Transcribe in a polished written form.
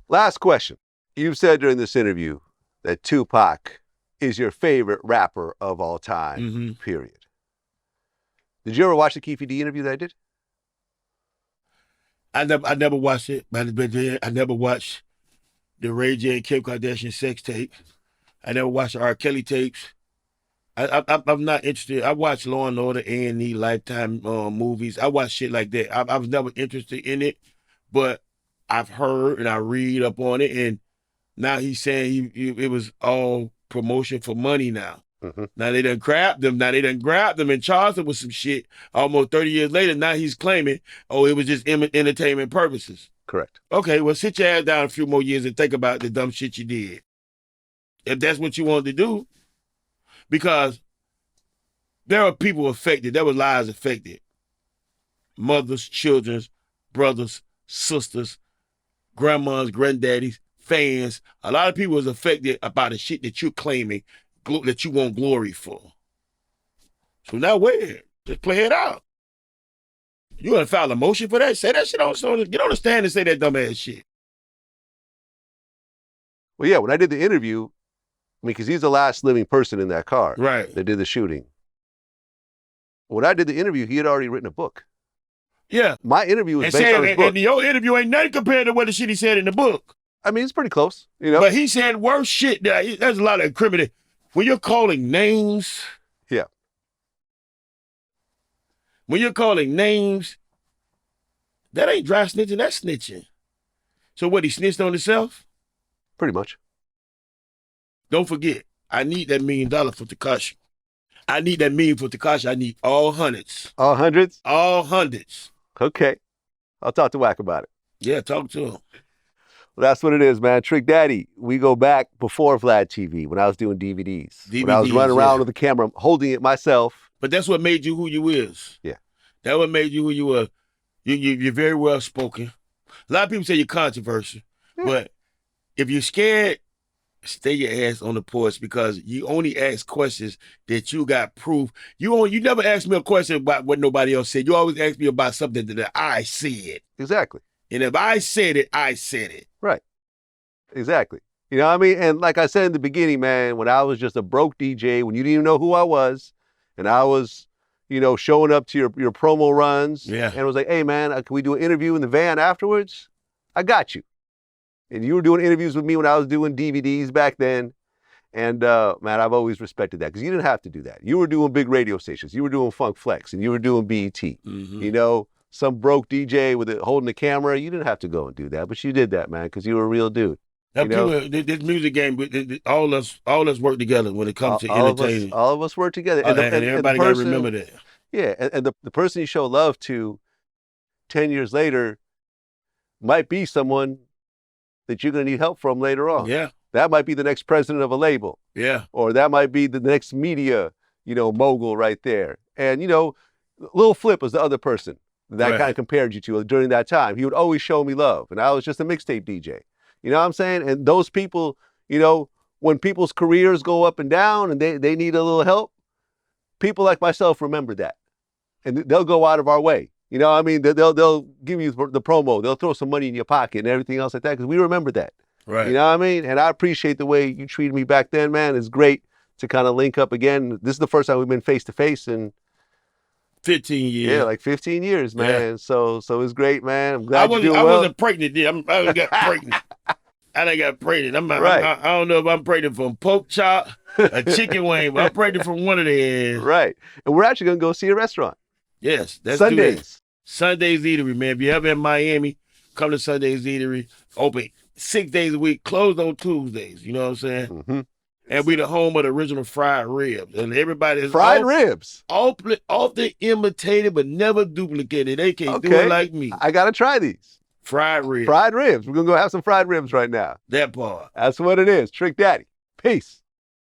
Last question. You've said during this interview that Tupac is your favorite rapper of all time, period. Did you ever watch the Keefe D interview that I did? I never watched it, but I never watched the Ray J and Kim Kardashian sex tape. I never watched the R. Kelly tapes. I'm not interested. I watch Law and Order, A&E, Lifetime movies. I watch shit like that. I was never interested in it, but I've heard and I read up on it, and now he's saying it was all promotion for money now. Now they done grabbed them. Now they done grabbed them and charged them with some shit. Almost 30 years later, now he's claiming, oh, it was just entertainment purposes. Correct. Okay, well, sit your ass down a few more years and think about the dumb shit you did. If that's what you wanted to do. Because there are people affected. There were lives affected. Mothers, children, brothers, sisters, grandmas, granddaddies, fans. A lot of people was affected about the shit that you're claiming that you want glory for. So now where? Just play it out. You gonna file a motion for that? Say that shit on get on the stand and say that dumb ass shit. Well, yeah, when I did the interview, I mean, because he's the last living person in that car. Right. That did the shooting. When I did the interview, he had already written a book. Yeah. My interview was based on his book. And your interview ain't nothing compared to what the shit he said in the book. I mean, it's pretty close, you know. But he said worse shit. There's a lot of incriminating. When you're calling names. Yeah. When you're calling names, that ain't dry snitching, that's snitching. So what, he snitched on himself? Pretty much. Don't forget, I need that $1 million for Tekashi. I need that $1 million for Tekashi. I need all hundreds. All hundreds? All hundreds. Okay. I'll talk to Wack about it. Yeah, talk to him. Well, that's what it is, man. Trick Daddy, we go back before Vlad TV, when I was doing DVDs. When I was running around with the camera, holding it myself. But that's what made you who you is. Yeah. That what made you who you were. You're very well spoken. A lot of people say you're controversial, but if you're scared, stay your ass on the porch, because you only ask questions that you got proof. You never ask me a question about what nobody else said. You always ask me about something that I said. Exactly. And if I said it, I said it. Right. Exactly. You know what I mean? And like I said in the beginning, man, when I was just a broke DJ, when you didn't even know who I was, and I was, you know, showing up to your promo runs, and it was like, hey, man, can we do an interview in the van afterwards? I got you. And you were doing interviews with me when I was doing DVDs back then. And, man, I've always respected that, because you didn't have to do that. You were doing big radio stations. You were doing Funk Flex, and you were doing BET. You know, some broke DJ with it holding the camera. You didn't have to go and do that, but you did that, man, because you were a real dude. This music game, all us work together when it comes to entertaining. All of us work together. And everybody got to remember that. Yeah, and the person you show love to 10 years later might be someone that you're going to need help from later on. Yeah. That might be the next president of a label. Yeah. Or that might be the next media, you know, mogul right there. And, you know, Lil Flip was the other person that I kind of compared you to during that time. He would always show me love, and I was just a mixtape DJ. You know what I'm saying? And those people, you know, when people's careers go up and down and they need a little help, people like myself remember that. And they'll go out of our way. You know what I mean? They'll give you the promo. They'll throw some money in your pocket and everything else like that, because we remember that. Right. You know what I mean? And I appreciate the way you treated me back then, man. It's great to kind of link up again. This is the first time we've been face to face in 15 years. Yeah, like 15 years, man. Yeah. So it's great, man. I'm glad you're doing well. I wasn't pregnant then. I got pregnant. I done got pregnant. I don't know if I'm pregnant from pork chop, a chicken wing, but I'm pregnant from one of them. Right. And we're actually going to go see a restaurant. Yes. That's Sundays. Sunday's Eatery, man. If you're ever in Miami, come to Sunday's Eatery. Open 6 days a week, closed on Tuesdays. You know what I'm saying? And we the home of the original fried ribs. And everybody's fried ribs. Often imitated, but never duplicated. They can't do it like me. I got to try these. Fried ribs. Fried ribs. We're going to go have some fried ribs right now. That part. That's what it is. Trick Daddy. Peace.